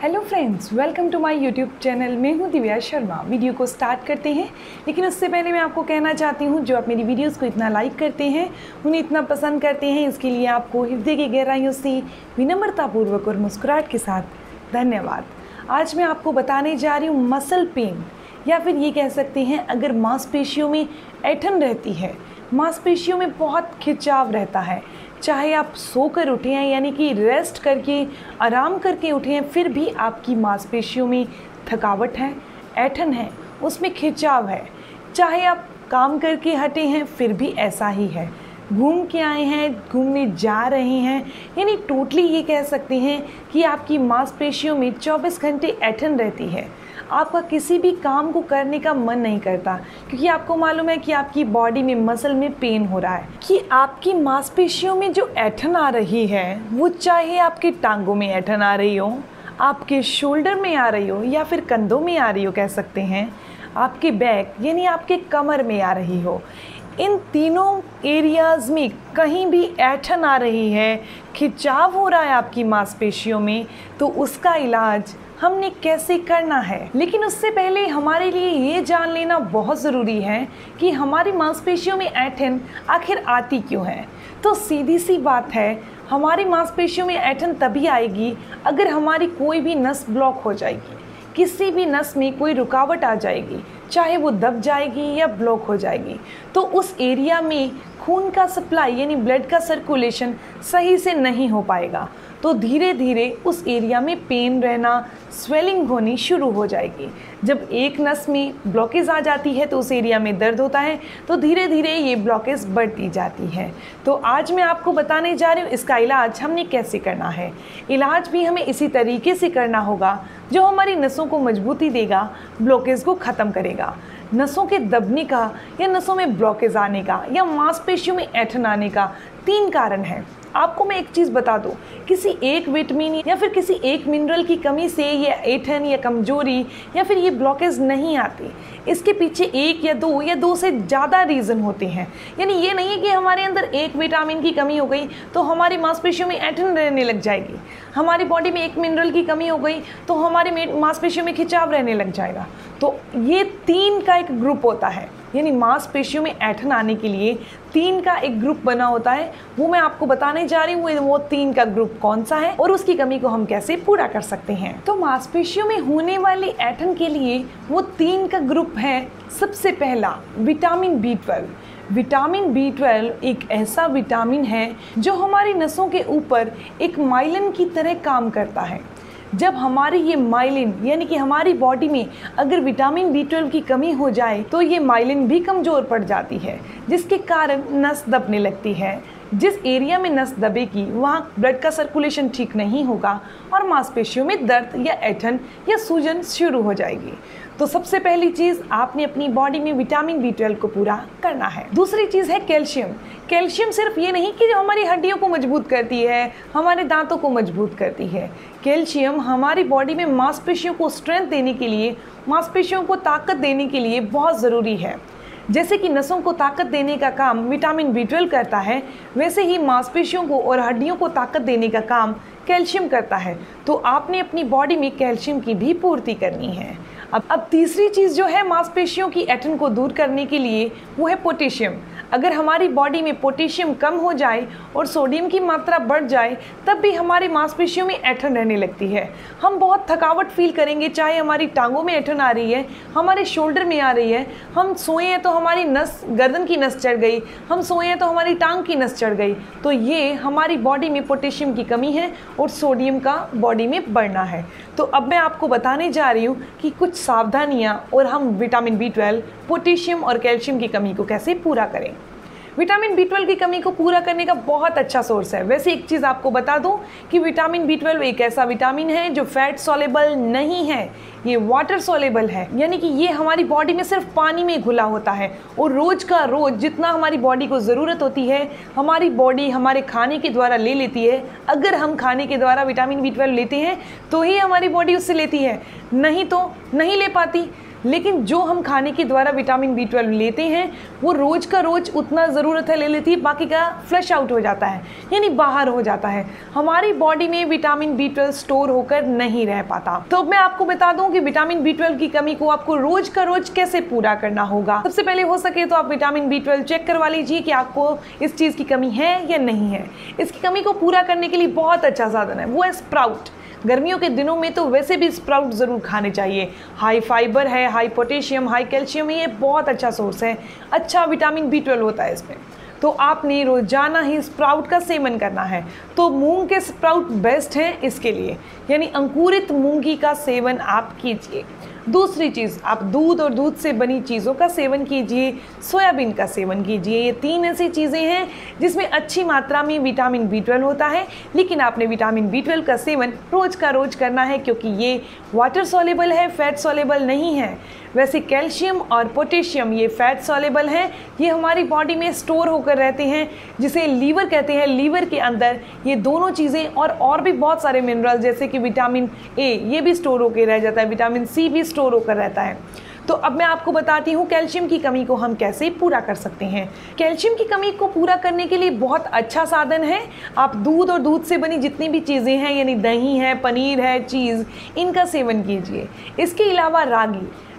Hello friends, welcome to my YouTube channel. मैं हूं Divya Sharma. Video को स्टार्ट करते हैं, लेकिन उससे पहले मैं आपको कहना चाहती हूं, जो आप मेरी वीडियोस को इतना लाइक करते हैं, उन्हें इतना पसंद करते हैं, इसके लिए आपको हृदय की गहराइयों से विनम्रतापूर्वक और मुस्कुराहट के साथ धन्यवाद। आज मैं आपको बताने जा रही हूँ मसल पेन, या फिर ये कह सकते हैं अगर मांसपेशियों में ऐंठन रहती है, मांसपेशियों में बहुत खिंचाव रहता है, चाहे आप सोकर उठे हैं यानी कि रेस्ट करके आराम करके उठे हैं, फिर भी आपकी मांसपेशियों में थकावट है, ऐंठन है, उसमें खिंचाव है, चाहे आप काम करके हटे हैं फिर भी ऐसा ही है, घूम के आए हैं, घूमने जा रहे हैं, यानी टोटली ये कह सकते हैं कि आपकी मांसपेशियों में 24 घंटे ऐंठन रहती है। आपका किसी भी काम को करने का मन नहीं करता, क्योंकि आपको मालूम है कि आपकी बॉडी में मसल में पेन हो रहा है, कि आपकी मांसपेशियों में जो ऐंठन आ रही है वो चाहे आपके टांगों में ऐंठन आ रही हो, आपके शोल्डर में आ रही हो, या फिर कंधों में आ रही हो, कह सकते हैं आपके बैक यानी आपके कमर में आ रही हो, इन तीनों एरियाज़ में कहीं भी ऐंठन आ रही है, खिंचाव हो रहा है आपकी मांसपेशियों में, तो उसका इलाज हमने कैसे करना है। लेकिन उससे पहले हमारे लिए ये जान लेना बहुत ज़रूरी है कि हमारी मांसपेशियों में ऐंठन आखिर आती क्यों है। तो सीधी सी बात है, हमारी मांसपेशियों में ऐंठन तभी आएगी अगर हमारी कोई भी नस ब्लॉक हो जाएगी, किसी भी नस में कोई रुकावट आ जाएगी, चाहे वो दब जाएगी या ब्लॉक हो जाएगी, तो उस एरिया में खून का सप्लाई यानी ब्लड का सर्कुलेशन सही से नहीं हो पाएगा, तो धीरे धीरे उस एरिया में पेन रहना, स्वेलिंग होनी शुरू हो जाएगी। जब एक नस में ब्लॉकेज आ जाती है तो उस एरिया में दर्द होता है, तो धीरे धीरे ये ब्लॉकेज बढ़ती जाती है। तो आज मैं आपको बताने जा रही हूँ इसका इलाज हमने कैसे करना है। इलाज भी हमें इसी तरीके से करना होगा जो हमारी नसों को मजबूती देगा, ब्लॉकेज को ख़त्म करेगा। नसों के दबने का या नसों में ब्लॉकेज आने का या मांसपेशियों में ऐंठन आने का 3 कारण हैं। आपको मैं एक चीज़ बता दूं, किसी एक विटामिन या फिर किसी एक मिनरल की कमी से ये ऐंठन या कमजोरी या फिर ये ब्लॉकेज नहीं आती। इसके पीछे 1 या 2 से ज़्यादा रीज़न होते हैं। यानी ये नहीं है कि हमारे अंदर एक विटामिन की कमी हो गई तो हमारी मांसपेशियों में ऐंठन रहने लग जाएगी, हमारी बॉडी में एक मिनरल की कमी हो गई तो हमारी मांसपेशियों में खिंचाव रहने लग जाएगा। तो ये 3 का एक ग्रुप होता है, यानी मांसपेशियों में ऐंठन आने के लिए 3 का एक ग्रुप बना होता है। वो मैं आपको बताने जा रही हूँ, वो 3 का ग्रुप कौन सा है और उसकी कमी को हम कैसे पूरा कर सकते हैं। तो मांसपेशियों में होने वाली ऐंठन के लिए वो 3 का ग्रुप है। सबसे पहला विटामिन B12। विटामिन B12 एक ऐसा विटामिन है जो हमारी नसों के ऊपर एक माइलिन की तरह काम करता है। जब हमारी ये माइलिन यानी कि हमारी बॉडी में अगर विटामिन B12 की कमी हो जाए तो ये माइलिन भी कमज़ोर पड़ जाती है, जिसके कारण नस दबने लगती है। जिस एरिया में नस दबेगी वहाँ ब्लड का सर्कुलेशन ठीक नहीं होगा और मांसपेशियों में दर्द या ऐंठन या सूजन शुरू हो जाएगी। तो सबसे पहली चीज़, आपने अपनी बॉडी में विटामिन B12 को पूरा करना है। दूसरी चीज़ है कैल्शियम। कैल्शियम सिर्फ ये नहीं कि जो हमारी हड्डियों को मजबूत करती है, हमारे दांतों को मजबूत करती है। कैल्शियम हमारी बॉडी में मांसपेशियों को स्ट्रेंथ देने के लिए, मांसपेशियों को ताकत देने के लिए बहुत ज़रूरी है। जैसे कि नसों को ताकत देने का काम विटामिन B12 करता है, वैसे ही मांसपेशियों को और हड्डियों को ताकत देने का काम कैल्शियम करता है। तो आपने अपनी बॉडी में कैल्शियम की भी पूर्ति करनी है। अब तीसरी चीज़ जो है मांसपेशियों की ऐंठन को दूर करने के लिए, वो है पोटेशियम। अगर हमारी बॉडी में पोटेशियम कम हो जाए और सोडियम की मात्रा बढ़ जाए, तब भी हमारी मांसपेशियों में ऐंठन रहने लगती है। हम बहुत थकावट फील करेंगे, चाहे हमारी टांगों में ऐंठन आ रही है, हमारे शोल्डर में आ रही है, हम सोए हैं तो हमारी नस, गर्दन की नस चढ़ गई, हम सोए हैं तो हमारी टांग की नस चढ़ गई, तो ये हमारी बॉडी में पोटेशियम की कमी है और सोडियम का बॉडी में बढ़ना है। तो अब मैं आपको बताने जा रही हूँ कि कुछ सावधानियाँ और हम विटामिन B12, पोटेशियम और कैल्शियम की कमी को कैसे पूरा करें। विटामिन B12 की कमी को पूरा करने का बहुत अच्छा सोर्स है। वैसे एक चीज़ आपको बता दूं कि विटामिन B12 एक ऐसा विटामिन है जो फैट सॉल्युबल नहीं है, ये वाटर सॉल्युबल है, यानी कि ये हमारी बॉडी में सिर्फ पानी में घुला होता है और रोज़ का रोज़ जितना हमारी बॉडी को ज़रूरत होती है हमारी बॉडी हमारे खाने के द्वारा ले लेती है। अगर हम खाने के द्वारा विटामिन B12 लेते हैं तो ही हमारी बॉडी उससे लेती है, नहीं तो नहीं ले पाती। लेकिन जो हम खाने के द्वारा विटामिन B12 लेते हैं वो रोज़ का रोज़ उतना ज़रूरत है ले लेती है, बाकी का फ्लश आउट हो जाता है, यानी बाहर हो जाता है। हमारी बॉडी में विटामिन B12 स्टोर होकर नहीं रह पाता। तो मैं आपको बता दूं कि विटामिन B12 की कमी को आपको रोज़ का रोज़ कैसे पूरा करना होगा। सबसे पहले हो सके तो आप विटामिन B12 चेक करवा लीजिए कि आपको इस चीज़ की कमी है या नहीं है। इसकी कमी को पूरा करने के लिए बहुत अच्छा साधन है, वो है स्प्राउट। गर्मियों के दिनों में तो वैसे भी स्प्राउट ज़रूर खाने चाहिए। हाई फाइबर है, हाई पोटेशियम, हाई कैल्शियम, ये बहुत अच्छा सोर्स है, अच्छा विटामिन B12 होता है इसमें। तो आपने रोज़ाना ही स्प्राउट का सेवन करना है। तो मूंग के स्प्राउट बेस्ट हैं इसके लिए, यानी अंकुरित मूंगी का सेवन आप कीजिए। दूसरी चीज़, आप दूध और दूध से बनी चीज़ों का सेवन कीजिए, सोयाबीन का सेवन कीजिए। ये 3 ऐसी चीज़ें हैं जिसमें अच्छी मात्रा में विटामिन B12 होता है, लेकिन आपने विटामिन B12 का सेवन रोज़ का रोज़ करना है क्योंकि ये वाटर सॉल्युबल है, फैट सॉल्युबल नहीं है। वैसे कैल्शियम और पोटेशियम ये फैट सॉल्युबल हैं, ये हमारी बॉडी में स्टोर होकर रहते हैं, जिसे लीवर कहते हैं। लीवर के अंदर ये दोनों चीज़ें और भी बहुत सारे मिनरल जैसे कि विटामिन A ये भी स्टोर होकर रह जाता है, विटामिन C भी स्टोर होकर रहता है। तो अब मैं आपको बताती हूँ कैल्शियम की कमी को हम कैसे पूरा कर सकते हैं। कैल्शियम की कमी को पूरा करने के लिए बहुत अच्छा साधन है, आप दूध और दूध से बनी जितनी भी चीज़ें हैं, यानी दही है, पनीर है, चीज़, इनका सेवन कीजिए। इसके अलावा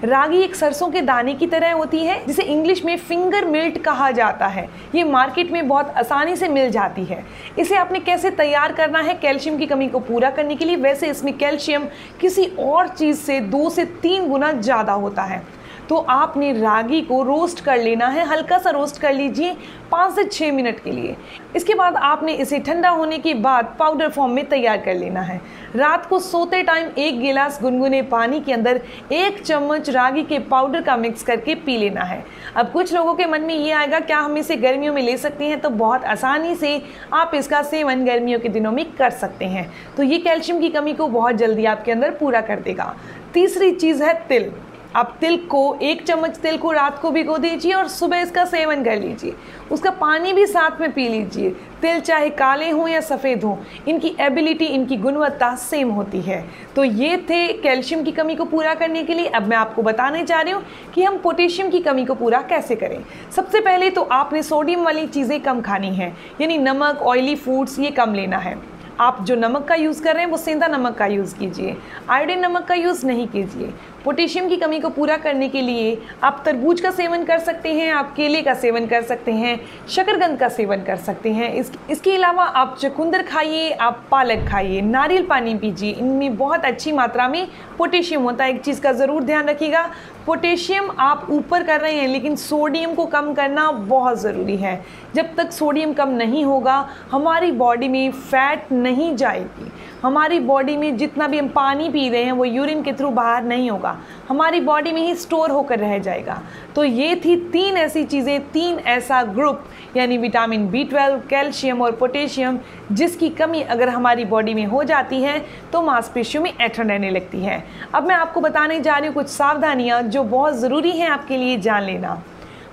रागी एक सरसों के दाने की तरह होती है, जिसे इंग्लिश में फिंगर मिल्ट कहा जाता है। ये मार्केट में बहुत आसानी से मिल जाती है। इसे आपने कैसे तैयार करना है कैल्शियम की कमी को पूरा करने के लिए, वैसे इसमें कैल्शियम किसी और चीज़ से 2 से 3 गुना ज़्यादा होता है। तो आपने रागी को रोस्ट कर लेना है, हल्का सा रोस्ट कर लीजिए 5 से 6 मिनट के लिए। इसके बाद आपने इसे ठंडा होने के बाद पाउडर फॉर्म में तैयार कर लेना है। रात को सोते टाइम 1 गिलास गुनगुने पानी के अंदर 1 चम्मच रागी के पाउडर का मिक्स करके पी लेना है। अब कुछ लोगों के मन में ये आएगा क्या हम इसे गर्मियों में ले सकते हैं, तो बहुत आसानी से आप इसका सेवन गर्मियों के दिनों में कर सकते हैं। तो ये कैल्शियम की कमी को बहुत जल्दी आपके अंदर पूरा कर देगा। तीसरी चीज़ है तिल। आप तिल को 1 चम्मच तिल को रात को भिगो दीजिए और सुबह इसका सेवन कर लीजिए। उसका पानी भी साथ में पी लीजिए। तिल चाहे काले हों या सफ़ेद हों, इनकी एबिलिटी, इनकी गुणवत्ता सेम होती है। तो ये थे कैल्शियम की कमी को पूरा करने के लिए। अब मैं आपको बताने जा रही हूँ कि हम पोटेशियम की कमी को पूरा कैसे करें। सबसे पहले तो आपने सोडियम वाली चीज़ें कम खानी है, यानी नमक, ऑयली फूड्स ये कम लेना है। आप जो नमक का यूज़ कर रहे हैं वो सेंधा नमक का यूज़ कीजिए, आयोडीन नमक का यूज़ नहीं कीजिए। पोटेशियम की कमी को पूरा करने के लिए आप तरबूज का सेवन कर सकते हैं, आप केले का सेवन कर सकते हैं, शकरकंद का सेवन कर सकते हैं। इसके अलावा आप चुकंदर खाइए, आप पालक खाइए, नारियल पानी पीजिए, इनमें बहुत अच्छी मात्रा में पोटेशियम होता है। एक चीज़ का ज़रूर ध्यान रखिएगा, पोटेशियम आप ऊपर कर रहे हैं लेकिन सोडियम को कम करना बहुत ज़रूरी है। जब तक सोडियम कम नहीं होगा हमारी बॉडी में फैट नहीं जाएगी, हमारी बॉडी में जितना भी हम पानी पी रहे हैं वो यूरिन के थ्रू बाहर नहीं होगा, हमारी बॉडी में ही स्टोर होकर रह जाएगा। तो ये थी 3 ऐसी चीज़ें, 3 ऐसा ग्रुप, यानी विटामिन B12, कैल्शियम और पोटेशियम, जिसकी कमी अगर हमारी बॉडी में हो जाती है तो मांसपेशियों में ऐंठन रहने लगती है। अब मैं आपको बताने जा रही हूँ कुछ सावधानियाँ जो बहुत ज़रूरी हैं आपके लिए जान लेना।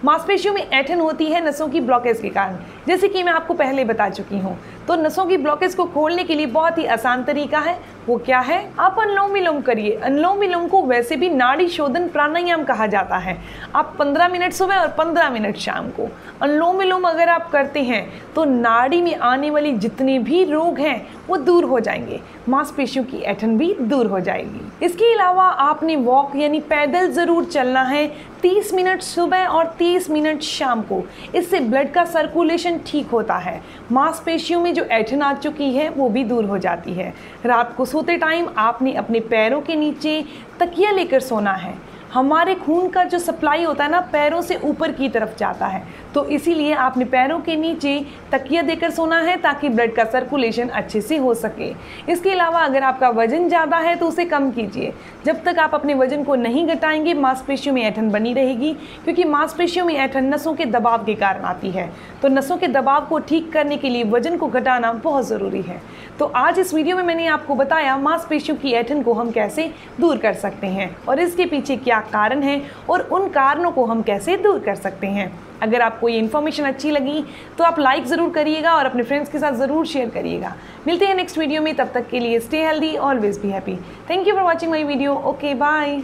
मांसपेशियों में ऐंठन होती है नसों की ब्लॉकेज के कारण, जैसे कि मैं आपको पहले बता चुकी हूँ। तो नसों की ब्लॉकेज को खोलने के लिए बहुत ही आसान तरीका है, वो क्या है, आप अनुलोम विलोम करिए। अनुलोम विलोम को वैसे भी नाड़ी शोधन प्राणायाम कहा जाता है। आप 15 मिनट सुबह और 15 मिनट शाम को अनुलोम विलोम अगर आप करते हैं तो नाड़ी में आने वाली जितने भी रोग हैं वो दूर हो जाएंगे, मांसपेशियों की ऐंठन भी दूर हो जाएगी। इसके अलावा आपने वॉक यानी पैदल ज़रूर चलना है 30 मिनट सुबह और 30 मिनट शाम को। इससे ब्लड का सर्कुलेशन ठीक होता है, मांसपेशियों में जो ऐंठन आ चुकी है वो भी दूर हो जाती है। रात को सोते टाइम आपने अपने पैरों के नीचे तकिया लेकर सोना है। हमारे खून का जो सप्लाई होता है ना पैरों से ऊपर की तरफ जाता है, तो इसीलिए आपने पैरों के नीचे तकिया देकर सोना है ताकि ब्लड का सर्कुलेशन अच्छे से हो सके। इसके अलावा अगर आपका वजन ज़्यादा है तो उसे कम कीजिए। जब तक आप अपने वजन को नहीं घटाएंगे मांसपेशियों में ऐंठन बनी रहेगी, क्योंकि मांसपेशियों में ऐंठन नसों के दबाव के कारण आती है। तो नसों के दबाव को ठीक करने के लिए वजन को घटाना बहुत ज़रूरी है। तो आज इस वीडियो में मैंने आपको बताया मांसपेशियों की ऐंठन को हम कैसे दूर कर सकते हैं और इसके पीछे क्या कारण है और उन कारणों को हम कैसे दूर कर सकते हैं। अगर आपको ये इन्फॉर्मेशन अच्छी लगी तो आप लाइक ज़रूर करिएगा और अपने फ्रेंड्स के साथ ज़रूर शेयर करिएगा। मिलते हैं नेक्स्ट वीडियो में, तब तक के लिए stay healthy, always be happy. Thank you for watching my video. Okay, bye.